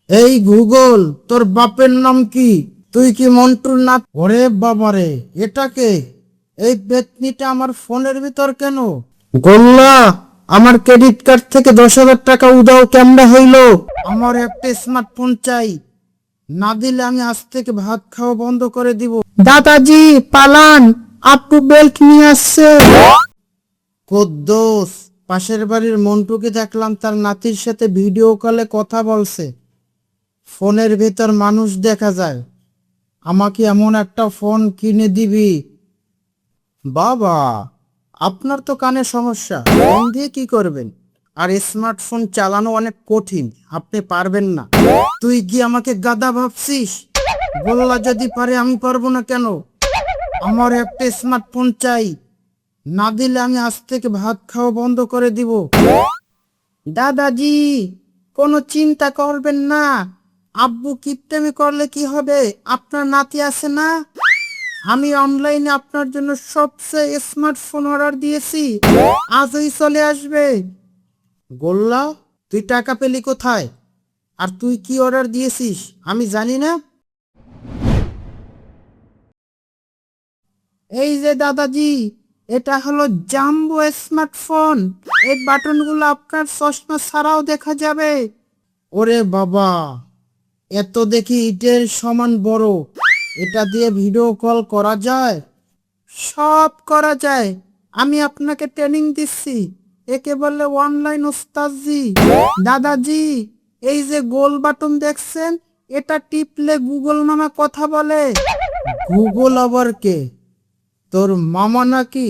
এই গুগল, তোর বাপের নাম কি? তুই কি মন্টুর না? ওরে বাবারে, এটাকে এই পেতনিটা আমার ফোনের ভিতর কেন? গোল্লা, আমার ক্রেডিট কার্ড থেকে 10,000 টাকা উধাও কেমনে হইলো? আমার একটা স্মার্টফোন চাই, না দিলে আমি আজ থেকে ভাত খাওয়া বন্ধ করে দিব। দাদাজি পালান, আপু বেল্ট নিয়ে আসছে। কুদ্দুস, পাশের বাড়ির মন্টুকে দেখলাম তার নাতির সাথে ভিডিও কলে কথা বলছে। ফোনের ভেতর মানুষ দেখা যায়। আমাকে এমন একটা ফোন কিনে দিবি? বাবা, আপনার তো কানে সমস্যা, ফোন দিয়ে কি করবেন? আর স্মার্টফোন চালানো অনেক কঠিন, আপনি পারবেন না। তুই কি আমাকে গাধা ভাবছিস? বললা যদি পারে, আমি পারবো না কেন? আমার একটা স্মার্টফোন চাই, না দিলে আমি আজ থেকে ভাত খাওয়া বন্ধ করে দিব। দাদাজি, কোনো চিন্তা করবেন না। আব্বু কিপটেমি করলে কি হবে? আপনার নাতি আছে না? আমি অনলাইনে আপনার জন্য সবচেয়ে স্মার্টফোন অর্ডার দিয়েছি, আজই চলে আসবে। গোল্লা, তুই টাকা পেলি কোথায়? আর তুই কি অর্ডার দিয়েছিস আমি জানি না? এই যে দাদাজি, এটা হলো জাম্বো স্মার্টফোন। এই বাটনগুলো আপনার চশমা ছাড়াও দেখা যাবে। ওরে বাবা, এত দেখি ইটের সমান বড়। এটা দিয়ে ভিডিও কল করা যায়? সব করা যায়। আমি আপনাকে ট্রেনিং দিচ্ছি, একে বলে অনলাইন ওস্তাদজি। দাদাজি, এই যে গোল বাটন দেখছেন, এটা টিপলে গুগল মামা কথা বলে। গুগল আবার কে? তোর মামা নাকি?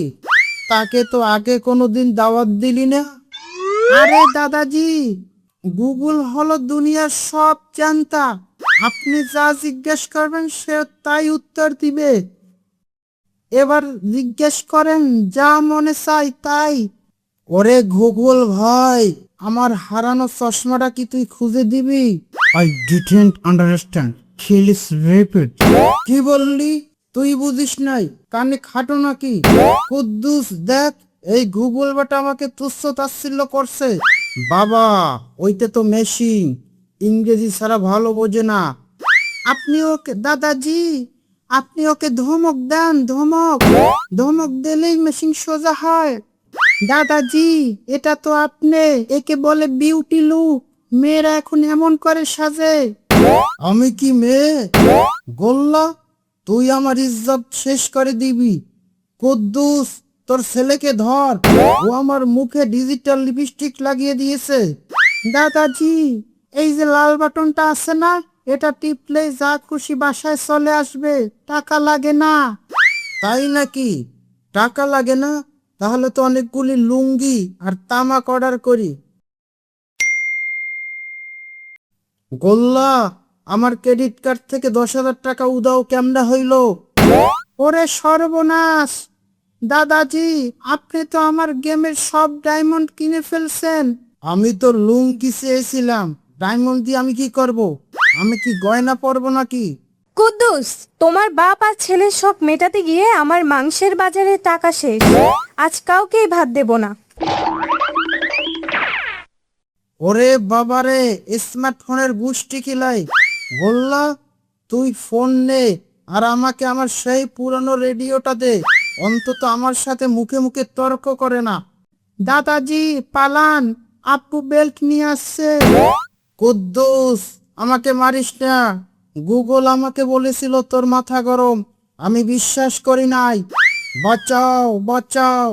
তাকে তো আগে কোনোদিন দাওয়াত দিলি না। আরে দাদাজি, গুগল হলো দুনিয়ার সব জানতা। আপনি যা জিজ্ঞেস করবেন সে তাই উত্তর দিবে। এবার জিজ্ঞেস করেন, যা মনে চাই তাই। ওরে গুগল ভাই, আমার হারানো চশমাটা কি তুই খুঁজে দিবি? I didn't understand, please repeat. কি বললি? তুই বুঝিস নাই, কানে খাটো নাকি? কুদ্দুস দেখ, এই গুগল বাটা আমাকে তুচ্ছ তাচ্ছিল্য করছে। বাবা, ওইটা তো মেশিন, ইংরেজি ছাড়া ভালো বোঝে না। আপনি ওকে দাদাজি, আপনি ওকে ধমক দেন, ধমক। ধমক দিলেই মেশিন সোজা হয়। দাদাজি, এটা তো আপনি, একে বলে বিউটি লুক। মেয়েরা এখন এমন করে সাজে। আমি কি মেয়ে? গোল্লা, তুই আমার ইজ্জত শেষ করে দিবি। কুদ্দুস, তোর ছেলেকে ধর, ও আমার মুখে ডিজিটাল লিপস্টিক লাগিয়ে দিয়েছে। দাদাজি, এই যে লাল বাটনটা আছে না, এটা টিপলে যা খুশি বাসায় চলে আসবে, টাকা লাগে না। তাই নাকি? টাকা লাগে না? তাহলে তো অনেকগুলি লুঙ্গি আর তামাক অর্ডার করি। গোল্লা, আমার ক্রেডিট কার্ড থেকে 10,000 টাকা উধাও কেমনে হইলো? ওরে সর্বনাশ! দাদাজি, আপনি তো আমার গেমের সব ডায়মন্ড কিনে ফেলছেন। আমি তো লুঙ্গি চেয়েছিলাম, ডায়মন্ড দিয়ে আমি কি করব? আমি কি গয়না পরবো নাকি? কুদ্দুস, তোমার বাপ আর ছেলের শখ মেটাতে গিয়ে আমার মাংসের বাজারে টাকা শেষ। আজ কাউকেই ভাত দেব না। ওরে বাবারে, স্মার্টফোনের গুষ্টি কিলাই। বললা, তুই ফোন নে, আর আমাকে আমার সেই পুরনো রেডিওটা দে। অন্তত আমার সাথে মুখে মুখে তর্ক করে না। দাদাজি পালান, আপু বেল্ট নিয়ে আসছে। কুদ্দুস, আমাকে মারিস না। গুগল আমাকে বলেছিল তোর মাথা গরম, আমি বিশ্বাস করি নাই। বাঁচাও, বাঁচাও।